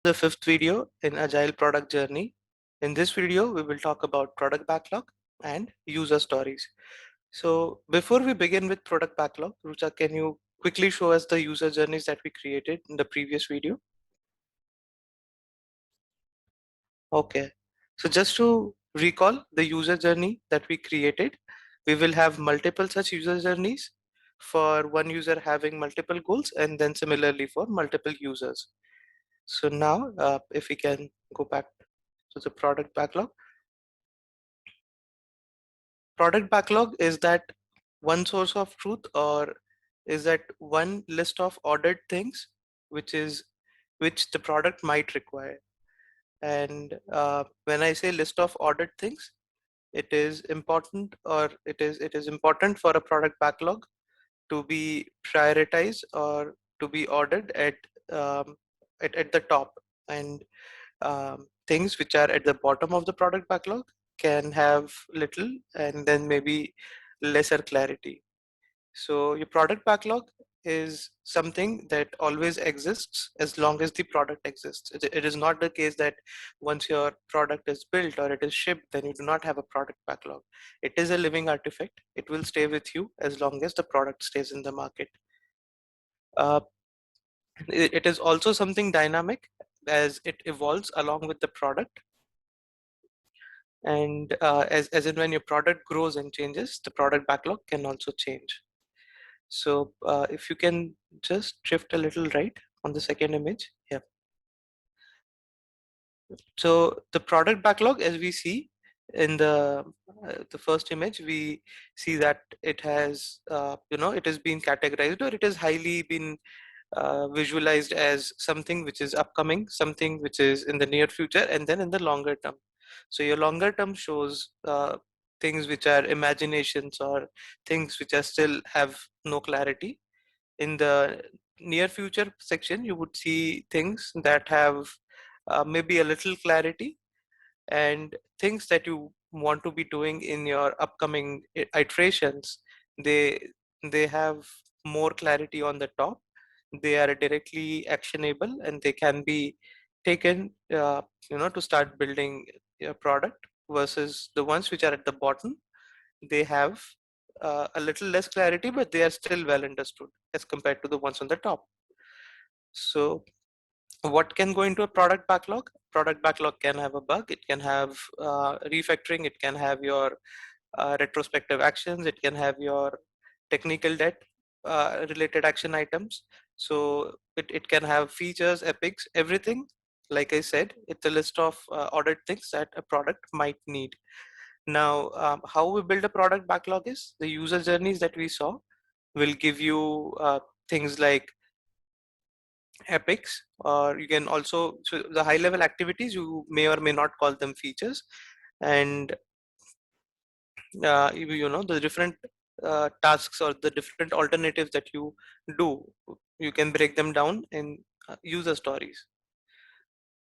The fifth video in Agile Product Journey. In this video, we will talk about product backlog and user stories. So before we begin with product backlog, Rucha, can you quickly show us the user journeys that we created in the previous video? Okay, so just to recall the user journey that we created, we will have multiple such user journeys for one user having multiple goals and then similarly for multiple users. So now if we can go back to the product backlog. Product backlog is that one source of truth, or is that one list of ordered things which the product might require. And when I say list of ordered things, it is important, or it is important for a product backlog to be prioritized or to be ordered um, at the top, and things which are at the bottom of the product backlog can have little and then maybe lesser clarity. So your product backlog is something that always exists as long as the product exists. It is not the case that once your product is built or it is shipped, then you do not have a product backlog. It is a living artifact. It will stay with you as long as the product stays in the market. Uh, it is also something dynamic as it evolves along with the product. And as in when your product grows and changes, the product backlog can also change. So if you can just shift a little right on the second image. Yeah. So the product backlog, as we see in the first image, we see that it has it has been categorized, or it has highly been visualized as something which is upcoming, something which is in the near future, and then in the longer term. So your longer term shows things which are imaginations or things which are still have no clarity. In the near future section, you would see things that have maybe a little clarity, and things that you want to be doing in your upcoming iterations. They they have more clarity on the top. They are directly actionable and they can be taken to start building your product, versus the ones which are at the bottom. They have a little less clarity, but they are still well understood as compared to the ones on the top. So what can go into a product backlog? Product backlog can have a bug, it can have refactoring, it can have your retrospective actions, it can have your technical debt related action items. So it can have features, epics, everything. Like I said, it's a list of ordered things that a product might need. Now, how we build a product backlog is the user journeys that we saw will give you things like epics, or you can also, so the high level activities, you may or may not call them features. And the different tasks or the different alternatives that you do, you can break them down in user stories.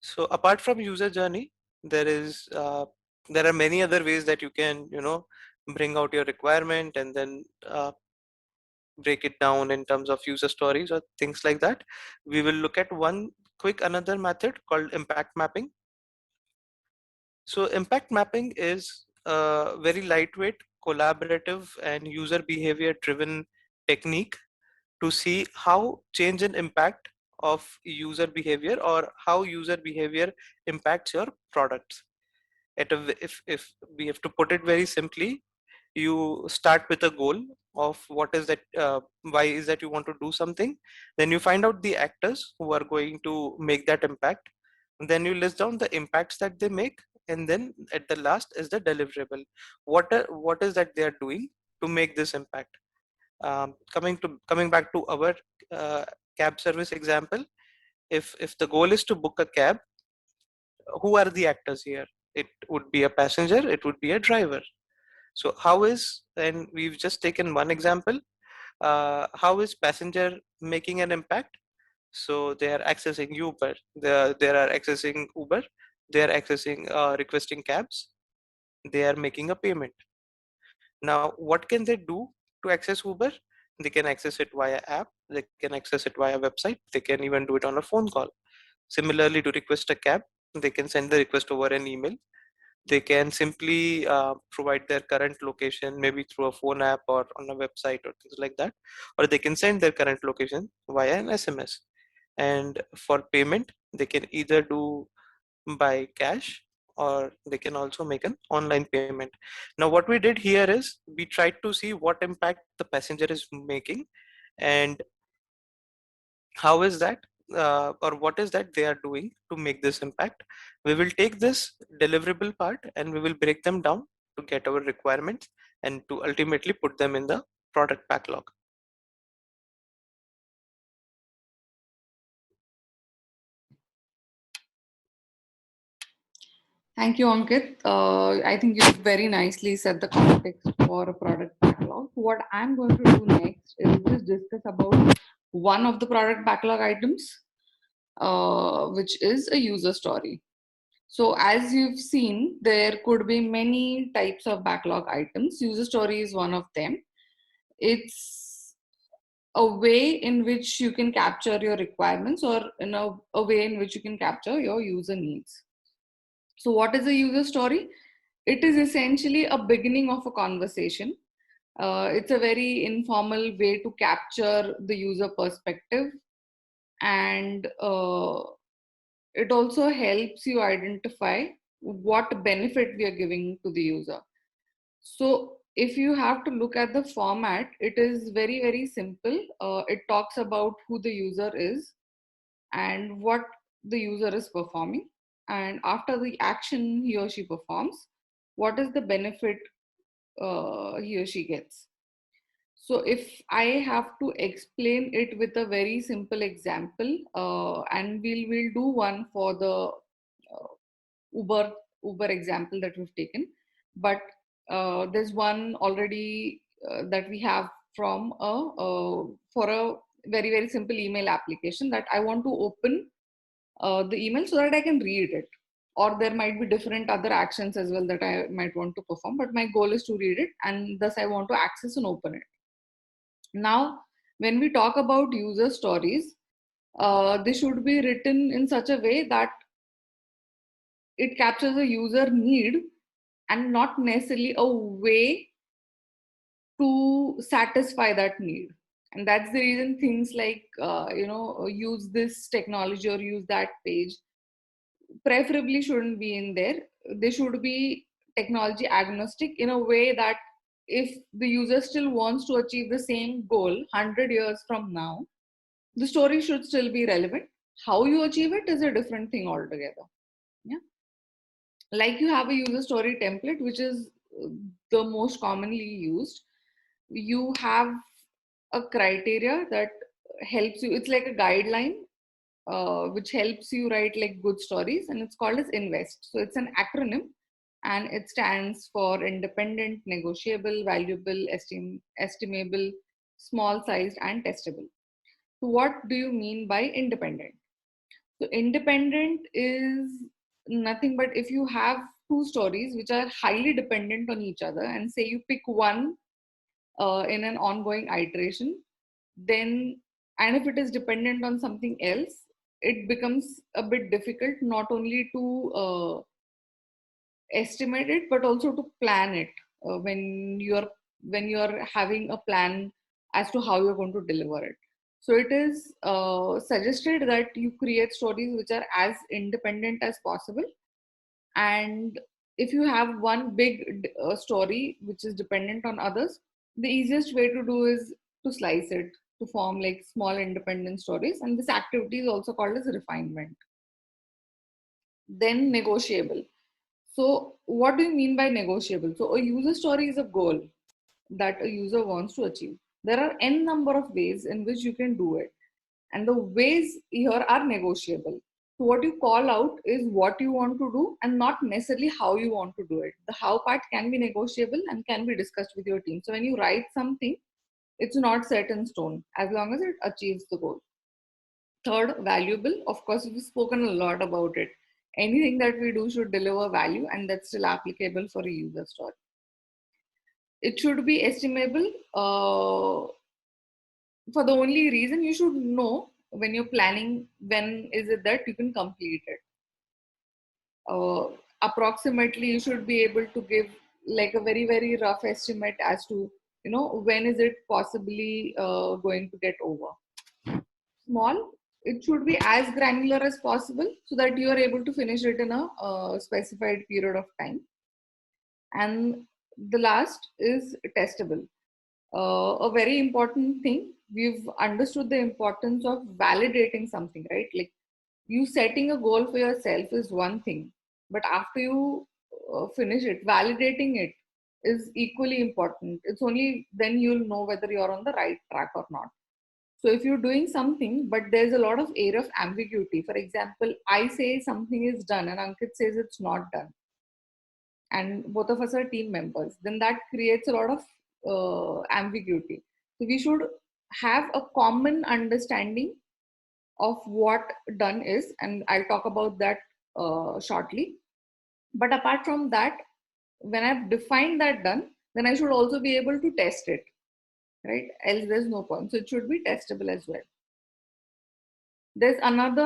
So apart from user journey, there are many other ways that you can bring out your requirement and then break it down in terms of user stories or things like that. We will look at one quick another method called impact mapping. So impact mapping is a very lightweight, collaborative, and user behavior driven technique to see how change and impact of user behavior, or how user behavior impacts your products. If we have to put it very simply, you start with a goal of what is that, why is that you want to do something. Then you find out the actors who are going to make that impact. Then you list down the impacts that they make, and then at the last is the deliverable. What is that they are doing to make this impact. Coming back to our uh, cab service example, if the goal is to book a cab, who are the actors here? It would be a passenger, it would be a driver. So how is, and we've just taken one example, how is passenger making an impact? So they are accessing Uber, they are accessing Uber, they are accessing requesting cabs, they are making a payment. Now what can they do to access Uber? They can access it via app, they can access it via website, they can even do it on a phone call. Similarly, to request a cab, they can send the request over an email. They can simply provide their current location, maybe through a phone app or on a website or things like that, or they can send their current location via an SMS. And for payment, they can either do by cash, or they can also make an online payment. Now, what we did here is we tried to see what impact the passenger is making, and how is that, or what is that they are doing to make this impact. We will take this deliverable part and we will break them down to get our requirements and to ultimately put them in the product backlog. Thank you, Ankit. I think you very nicely set the context for a product backlog. What I'm going to do next is just discuss about one of the product backlog items, which is a user story. So, as you've seen, there could be many types of backlog items. User story is one of them. It's a way in which you can capture your requirements, or a way in which you can capture your user needs. So, what is a user story? It is essentially a beginning of a conversation. It's a very informal way to capture the user perspective, and it also helps you identify what benefit we are giving to the user. So, if you have to look at the format, it is very, very simple. It talks about who the user is and what the user is performing. And after the action he or she performs, what is the benefit he or she gets. So, if I have to explain it with a very simple example, and we'll do one for the uh, Uber Uber example that we've taken, but there's one already that we have from for a very, very simple email application that I want to open the email so that I can read it. Or there might be different other actions as well that I might want to perform, but my goal is to read it, and thus I want to access and open it. Now, when we talk about user stories, they should be written in such a way that it captures a user need and not necessarily a way to satisfy that need. And that's the reason things like use this technology or use that page preferably shouldn't be in there. They should be technology agnostic in a way that if the user still wants to achieve the same goal 100 years from now, the story should still be relevant. How you achieve it is a different thing altogether. Yeah. Like you have a user story template, which is the most commonly used. You have a criteria that helps you. It's like a guideline which helps you write like good stories, and it's called as INVEST. So it's an acronym, and it stands for independent, negotiable, valuable, estimable, small sized, and testable. So what do you mean by independent? So independent is nothing but if you have two stories which are highly dependent on each other, and say you pick one in an ongoing iteration, then, and if it is dependent on something else, it becomes a bit difficult not only to estimate it but also to plan it when you're having a plan as to how you're going to deliver it. So it is suggested that you create stories which are as independent as possible, and if you have one big story which is dependent on others, the easiest way to do is to slice it to form like small independent stories, and this activity is also called as refinement. Then negotiable. So what do you mean by negotiable? So a user story is a goal that a user wants to achieve. There are n number of ways in which you can do it, and the ways here are negotiable. So what you call out is what you want to do and not necessarily how you want to do it. The how part can be negotiable and can be discussed with your team. So when you write something, it's not set in stone as long as it achieves the goal. Third, valuable. Of course, we've spoken a lot about it. Anything that we do should deliver value, and that's still applicable for a user story. It should be estimable for the only reason you should know when you're planning, when is it that you can complete it. uh, Approximately you should be able to give like a very very rough estimate as to when is it possibly going to get over. Small, it should be as granular as possible so that you are able to finish it in a specified period of time. And the last is testable. A very important thing, we've understood the importance of validating something, right? Like, you setting a goal for yourself is one thing, but after you finish it, validating it is equally important. It's only then you'll know whether you're on the right track or not. So if you're doing something but there's a lot of air of ambiguity, for example, I say something is done and Ankit says it's not done, and both of us are team members, then that creates a lot of ambiguity. So we should have a common understanding of what done is, and I'll talk about that shortly. But apart from that, when I've defined that done, then I should also be able to test it, right? Else there's no point. So it should be testable as well. There's another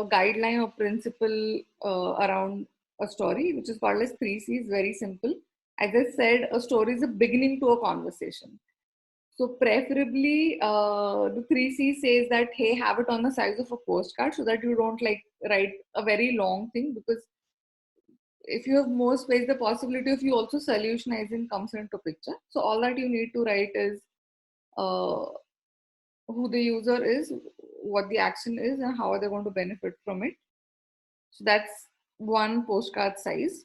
guideline or principle around a story, which is called as 3C's. Very simple. As I said, a story is a beginning to a conversation. So preferably, the 3C says that, hey, have it on the size of a postcard so that you don't like write a very long thing, because if you have more space, the possibility of you also solutionizing comes into picture. So all that you need to write is uh, who the user is, what the action is, and how are they going to benefit from it. So that's one postcard size.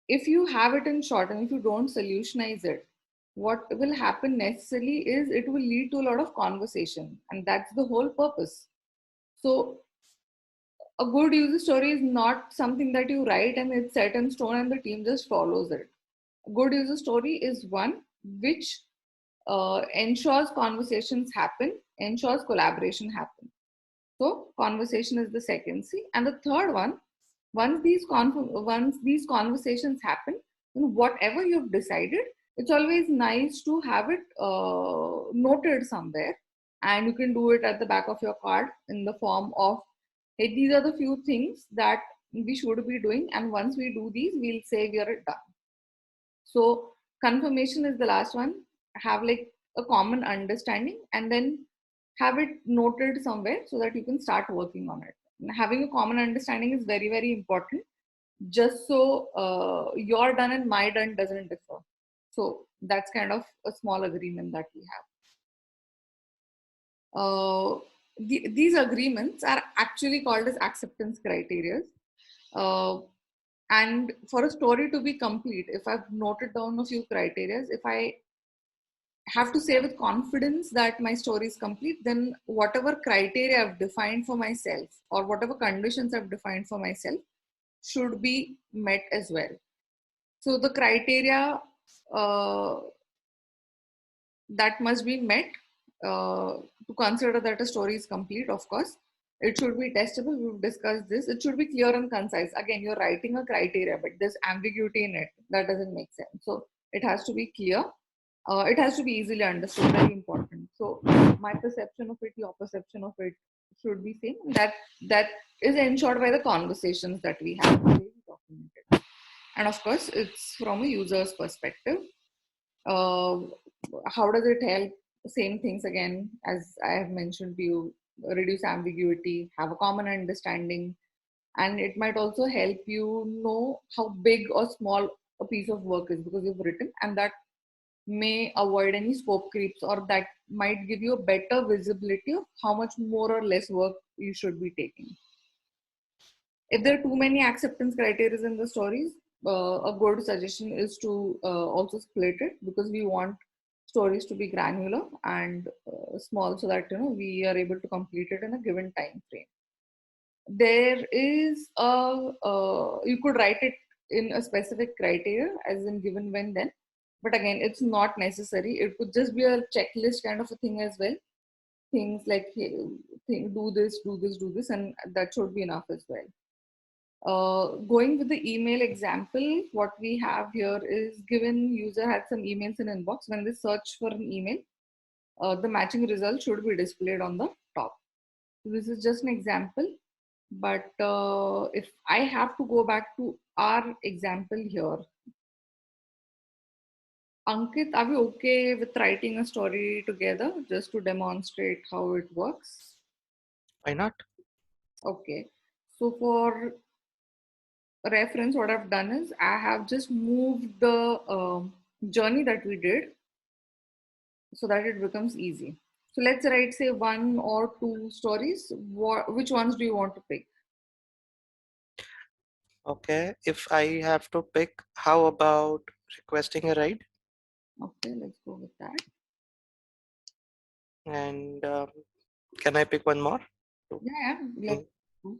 If you have it in short and if you don't solutionize it, what will happen necessarily is it will lead to a lot of conversation, and that's the whole purpose. So a good user story is not something that you write and it's set in stone and the team just follows it. A good user story is one which ensures conversations happen, ensures collaboration happen. So conversation is the second C, and the third one, once these conversations happen, whatever you've decided, it's always nice to have it noted somewhere, and you can do it at the back of your card in the form of, hey, these are the few things that we should be doing, and once we do these, we'll say we are done. So confirmation is the last one. Have like a common understanding and then have it noted somewhere so that you can start working on it. And having a common understanding is very, very important, just so your done and my done doesn't differ. So that's kind of a small agreement that we have. These agreements are actually called as acceptance criteria. Uh, and for a story to be complete, if I've noted down a few criteria, if I have to say with confidence that my story is complete, then whatever criteria I've defined for myself or whatever conditions I've defined for myself should be met as well. So the criteria uh, that must be met to consider that a story is complete, of course. It should be testable. We've discussed this. It should be clear and concise. Again, you're writing a criteria, but there's ambiguity in it. That doesn't make sense. So it has to be clear. It has to be easily understood. Very important. So my perception of it, your perception of it should be same. That is ensured by the conversations that we have. And of course, it's from a user's perspective. Uh, how does it help? Same things again, as I have mentioned to you, reduce ambiguity, have a common understanding, and it might also help you know how big or small a piece of work is because you've written, and that may avoid any scope creeps, or that might give you a better visibility of how much more or less work you should be taking. If there are too many acceptance criteria in the stories, a good suggestion is to also split it, because we want stories to be granular and small so that we are able to complete it in a given time frame. There is a you could write it in a specific criteria as in given when then, but again it's not necessary. It could just be a checklist kind of a thing as well. Things like, hey, do this, do this, do this, and that should be enough as well. Going with the email example, what we have here is, given user had some emails in inbox, when they search for an email, the matching result should be displayed on the top. This is just an example, but if I have to go back to our example here, Ankit, are we okay with writing a story together just to demonstrate how it works? Why not? Okay. So for reference, what I've done is I have just moved the journey that we did so that it becomes easy. So let's write, say, one or two stories. Which ones do you want to pick? Okay, if I have to pick, how about requesting a ride? Okay, let's go with that. And can I pick one more? Yeah, let's Mm, do.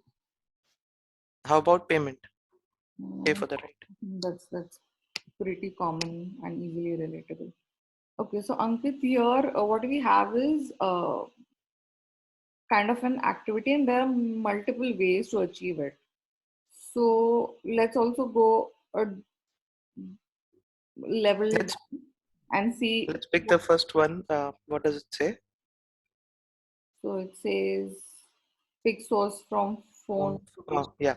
how about payment? Pay Uh, for the ride. that's pretty common and easily relatable. Okay, so Ankit, here what we have is kind of an activity, and there are multiple ways to achieve it. So let's also go a level Let's down and see. let's pick the first one. What does it say? So it says pick source from phone location Yeah.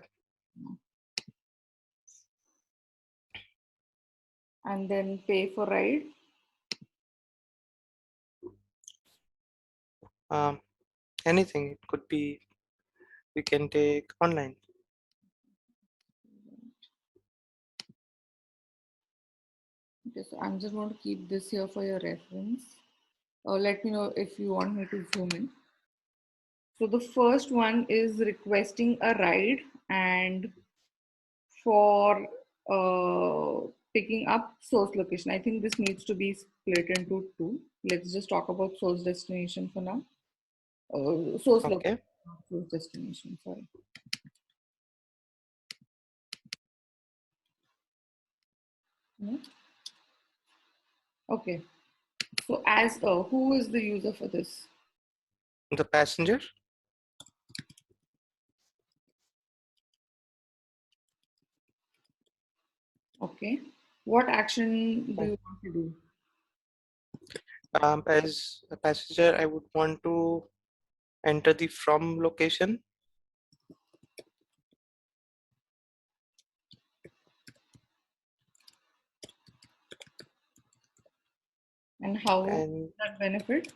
and then pay for ride. Um, anything. It could be. We can take online. Okay, so I'm just going to keep this here for your reference. Let me know if you want me to zoom in. So the first one is requesting a ride, and for picking up source location, I think this needs to be split into two. Let's just talk about source destination for now. Source location, Okay. not source destination. Sorry. Hmm? Okay. So as who is the user for this? The passenger. Okay. What action do Oh, you want to do? as a passenger, I would want to enter the from location, And how and that benefit?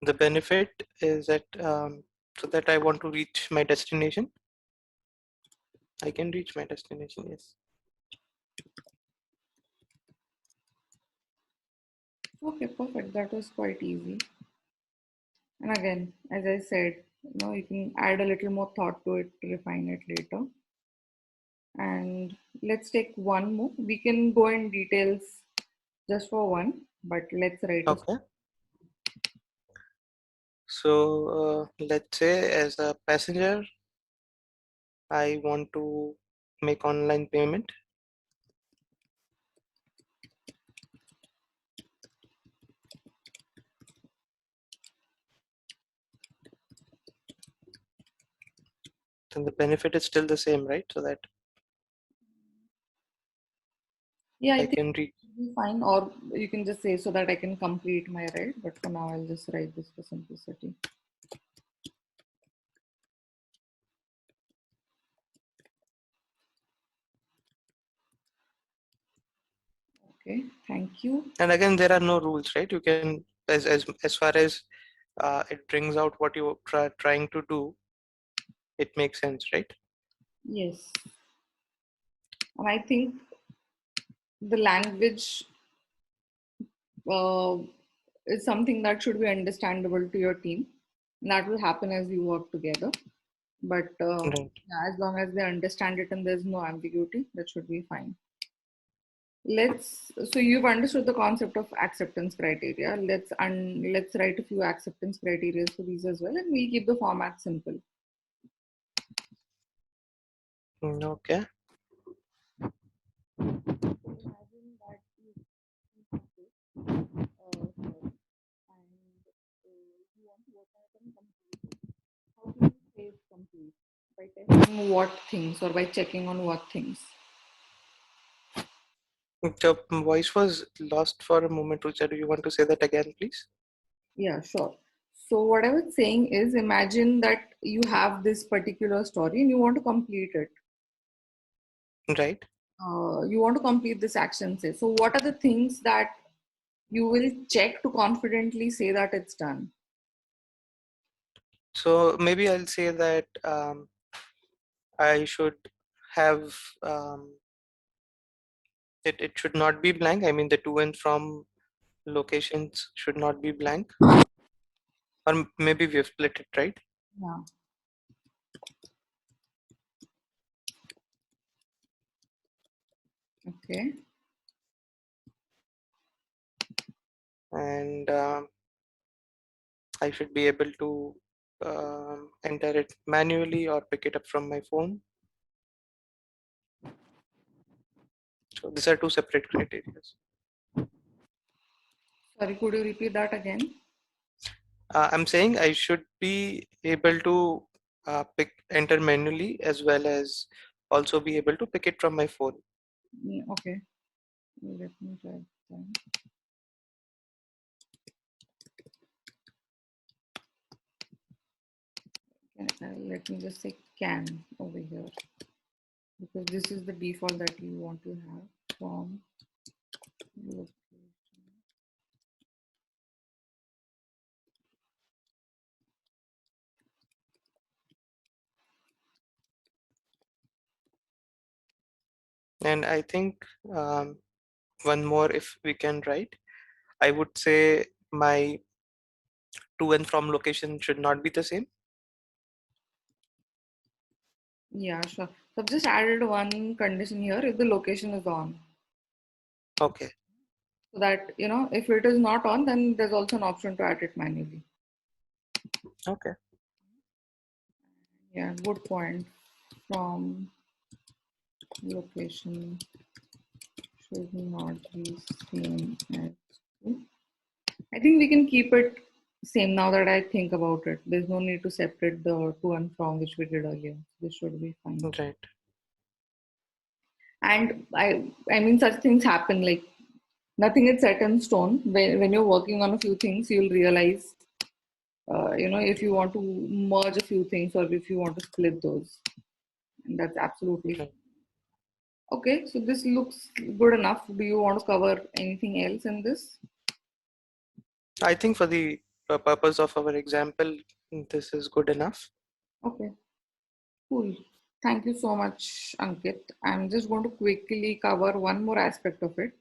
the benefit is that so that I want to reach my destination. I can reach my destination. Yes. Okay, perfect. That was quite easy. And again, as I said, you can add a little more thought to it to refine it later. And let's take one more. We can go in details just for one, but let's write a. Okay. So let's say as a passenger, I want to make online payment. Then the benefit is still the same, right? So that Yeah, I I think can reach. it'll be fine. Or you can just say so that I can complete my write. But for now, I'll just write this for simplicity. Okay, thank you. And again, there are no rules, right? You can, as far as it brings out what you're trying to do, it makes sense, right? Yes, and I think the language uh, is something that should be understandable to your team. And that will happen as you work together. But Right. yeah, as long as they understand it and there's no ambiguity, that should be fine. So you've understood the concept of acceptance criteria. Let's write a few acceptance criteria for these as well, and we'll keep the format simple. Okay. Imagine that you sorry, and you want to work on it and complete it. How do you say it's complete? By testing what things or by checking on what things? The voice was lost for a moment, Rucha. Do you want to say that again, please? Yeah, sure. So what I was saying is, imagine that you have this particular story and you want to complete it. Right. You want to complete this action say. So what are the things that you will check to confidently say that it's done? So maybe I'll say that I should have it should not be blank. I mean, the to and from locations should not be blank, or maybe we have split it, right? Yeah. Okay. And I should be able to enter it manually or pick it up from my phone. So these are two separate criteria. Sorry, could you repeat that again? I'm saying I should be able to enter manually as well as also be able to pick it from my phone. Okay. Let me try that. Let me just say can over here, because this is the default that you want to have from location. And I think one more, if we can write, I would say my to and from location should not be the same. Yeah, sure. So I've just added one condition here if the location is on. Okay. So that, if it is not on, then there's also an option to add it manually. Okay. Yeah, good point. From location should not be same as to. I think we can keep it same now that I think about it. There's no need to separate the to and from which we did earlier. This should be fine. Right. And I mean, such things happen. Like nothing is set in stone. When you're working on a few things, you'll realize, if you want to merge a few things or if you want to split those. And that's absolutely fine. Right. Okay. So this looks good enough. Do you want to cover anything else in this? I think for the purpose of our example, this is good enough. Okay. Cool. Thank you so much, Ankit. I'm just going to quickly cover one more aspect of it.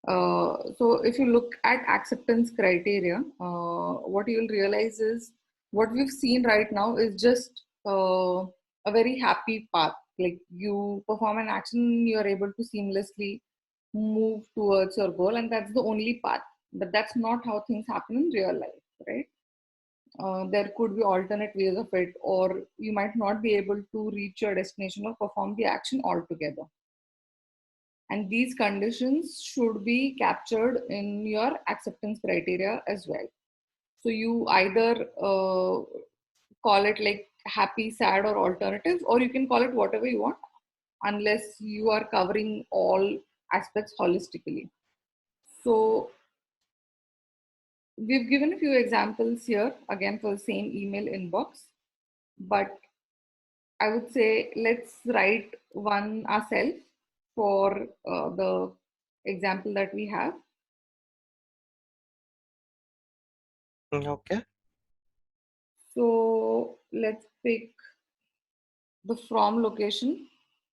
So, if you look at acceptance criteria, what you'll realize is what we've seen right now is just a very happy path. Like you perform an action, you're able to seamlessly move towards your goal, and that's the only path. But that's not how things happen in real life, right? There could be alternate ways of it, or you might not be able to reach your destination or perform the action altogether. And these conditions should be captured in your acceptance criteria as well. So you either call it like happy, sad, or alternative, or you can call it whatever you want, unless you are covering all aspects holistically. So we've given a few examples here again for the same email inbox, but I would say let's write one ourselves for the example that we have. Okay. So let's pick the from location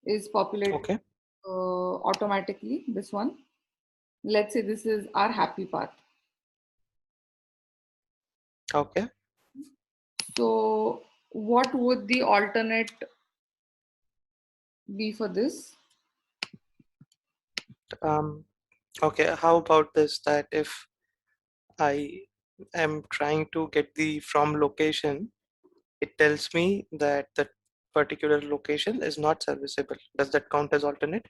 is populated Okay. automatically. This one. Let's say this is our happy path. Okay. So what would the alternate be for this? Um, okay. How about this? That if I am trying to get the from location, it tells me that that particular location is not serviceable. Does that count as alternate?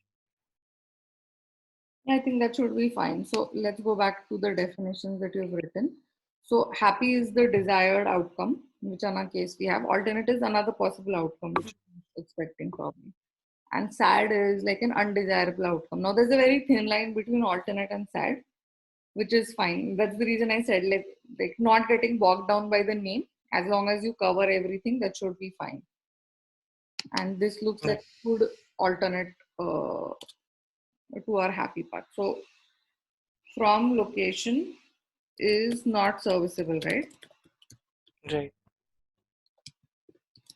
I think that should be fine. So let's go back to the definitions that you've written. So happy is the desired outcome, which in our case we have. Alternate is another possible outcome, which you're expecting probably. And sad is like an undesirable outcome. Now there's a very thin line between alternate and sad. which is fine. That's the reason I said like not getting bogged down by the name. As long as you cover everything, that should be fine. And this looks Mm, like good alternate to our happy path. So from location is not serviceable, right? right.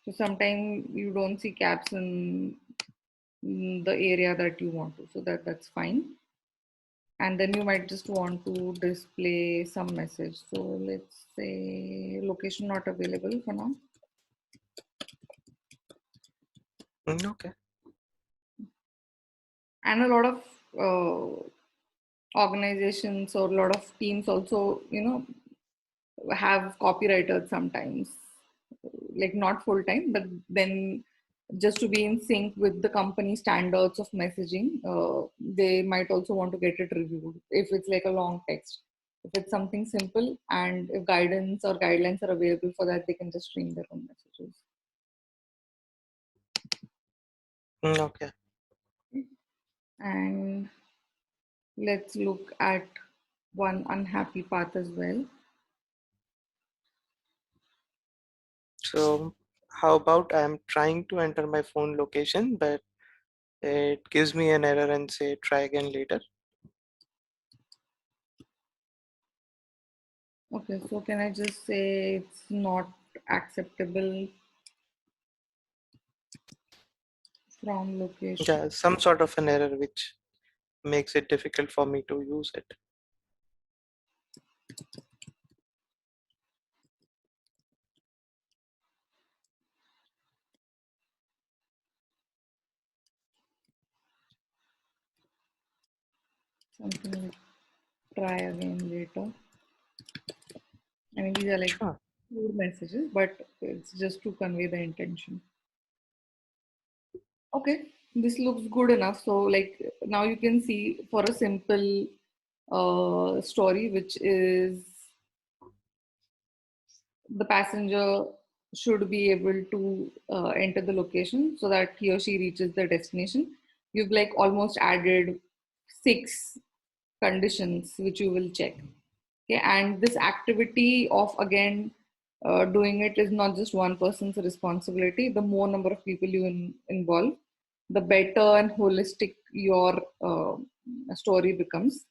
So sometimes you don't see caps in the area that you want to. So that's fine. And then you might just want to display some message. So let's say location not available for now. Okay. And a lot of organizations or a lot of teams also, have copywriters sometimes, like not full time, but then just to be in sync with the company standards of messaging, they might also want to get it reviewed if it's like a long text. If it's something simple and if guidance or guidelines are available for that, they can just stream their own messages. Okay. And let's look at one unhappy path as well. So how about I'm trying to enter my phone location, but it gives me an error and say try again later. Okay, so can I just say it's not acceptable from location? Yeah, some sort of an error which makes it difficult for me to use it. Something like try again later. I mean, these are like Sure. crude messages, but it's just to convey the intention. Okay, this looks good enough. So, like now you can see for a simple story, which is the passenger should be able to enter the location so that he or she reaches the destination. You've like almost added 6 conditions which you will check. Okay, and this activity of again doing it is not just one person's responsibility. The more number of people you involve, the better and holistic your story becomes.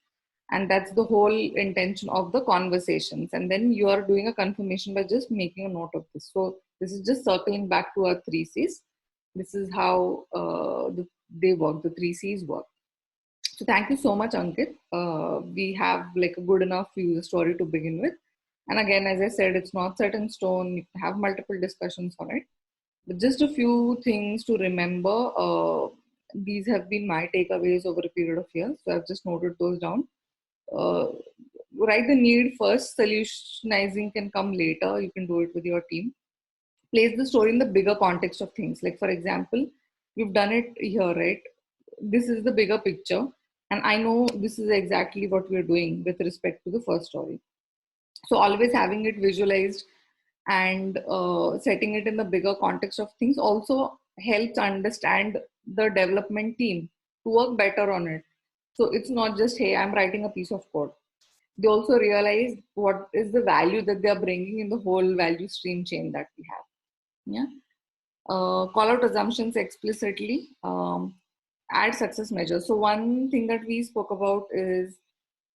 And that's the whole intention of the conversations. And then you are doing a confirmation by just making a note of this. So this is just circling back to our 3 C's. This is how they work, the 3 C's work. So thank you so much, Ankit. We have like a good enough user story to begin with. And again, as I said, it's not set in stone. You can have multiple discussions on it. But just a few things to remember. These have been my takeaways over a period of years. So I've just noted those down. Uh, write the need first. Solutionizing can come later. You can do it with your team. Place the story in the bigger context of things. Like, for example, you've done it here, right? This is the bigger picture. And I know this is exactly what we're doing with respect to the first story. So, always having it visualized and setting it in the bigger context of things also helps understand the development team to work better on it. So, it's not just, hey, I'm writing a piece of code. They also realize what is the value that they are bringing in the whole value stream chain that we have. Yeah. Call out assumptions explicitly, add success measures. So one thing that we spoke about is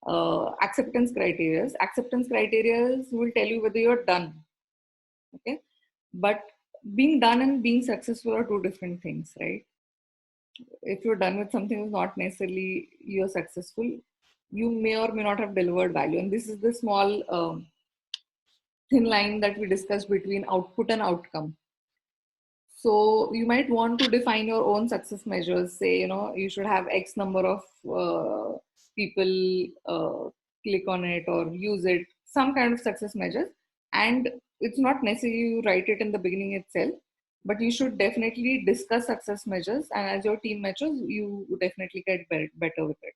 acceptance criteria. Acceptance criteria will tell you whether you're done. Okay, but being done and being successful are two different things, right? If you're done with something, is not necessarily you're successful. You may or may not have delivered value, and this is the small thin line that we discussed between output and outcome. So you might want to define your own success measures. Say, you should have X number of people click on it or use it, some kind of success measures. And it's not necessary you write it in the beginning itself, but you should definitely discuss success measures. And as your team matures, you definitely get better with it.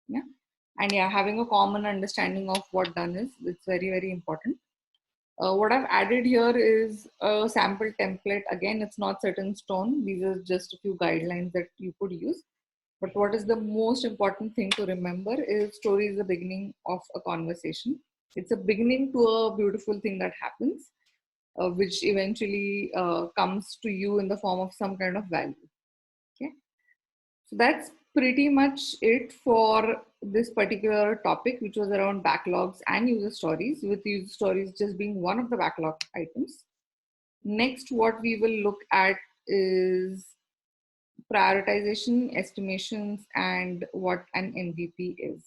Yeah. And yeah, having a common understanding of what done is, it's very, very important. What I've added here is a sample template. Again, it's not set in stone. These are just a few guidelines that you could use. But what is the most important thing to remember is story is the beginning of a conversation. It's a beginning to a beautiful thing that happens, which eventually comes to you in the form of some kind of value. Okay. So that's pretty much it for this particular topic, which was around backlogs and user stories, with user stories just being one of the backlog items. Next, what we will look at is prioritization, estimations, and what an MVP is.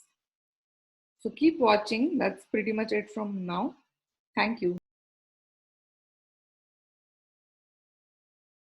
So keep watching. That's pretty much it from now. Thank you.